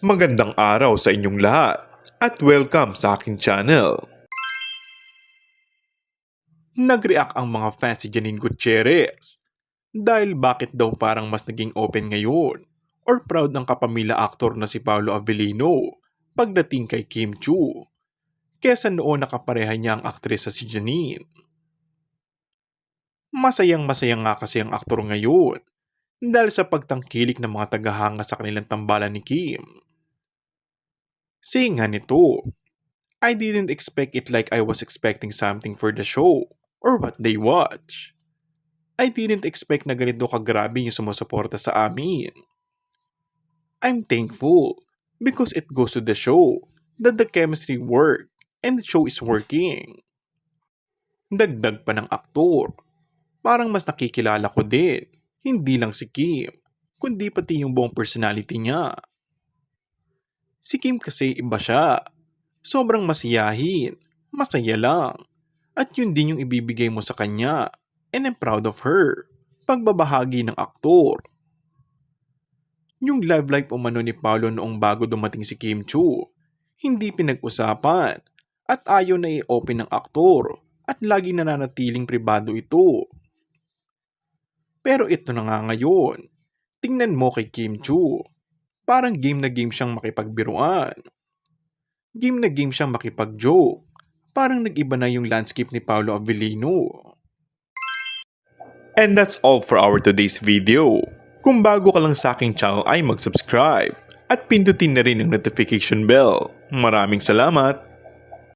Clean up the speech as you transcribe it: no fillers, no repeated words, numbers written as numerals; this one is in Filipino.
Magandang araw sa inyong lahat at welcome sa aking channel. Nag-react ang mga fans si Janine Gutierrez dahil bakit daw parang mas naging open ngayon or proud ng kapamilya aktor na si Paolo Avellino pagdating kay Kim Chiu kesa noon nakapareha niya ang aktresa si Janine. Masayang-masaya nga kasi ang aktor ngayon dahil sa pagtangkilik ng mga tagahanga sa kanilang tambalan ni Kim. Saying nga nito, I didn't expect it like I was expecting something for the show or what they watch. I didn't expect na ganito kagrabe yung sumusuporta sa amin. I'm thankful because it goes to the show that the chemistry worked and the show is working. Dagdag pa ng aktor, parang mas nakikilala ko din, hindi lang si Kim, kundi pati yung buong personality niya. Si Kim kasi iba siya. Sobrang masiyahin, masaya lang. At yun din yung ibibigay mo sa kanya. And I'm proud of her. Pagbabahagi ng aktor. Yung love life umano ni Paolo noong bago dumating si Kim Chiu, hindi pinag-usapan. At ayaw na i-open ng aktor. At lagi nananatiling pribado ito. Pero ito na nga ngayon. Tingnan mo kay Kim Chiu. Parang game na game siyang makipagbiruan. Game na game siyang makipag-joke. Parang nag-iba na yung landscape ni Paolo Avellino. And that's all for our today's video. Kung bago ka lang sa aking channel ay mag-subscribe at pindutin na rin ang notification bell. Maraming salamat!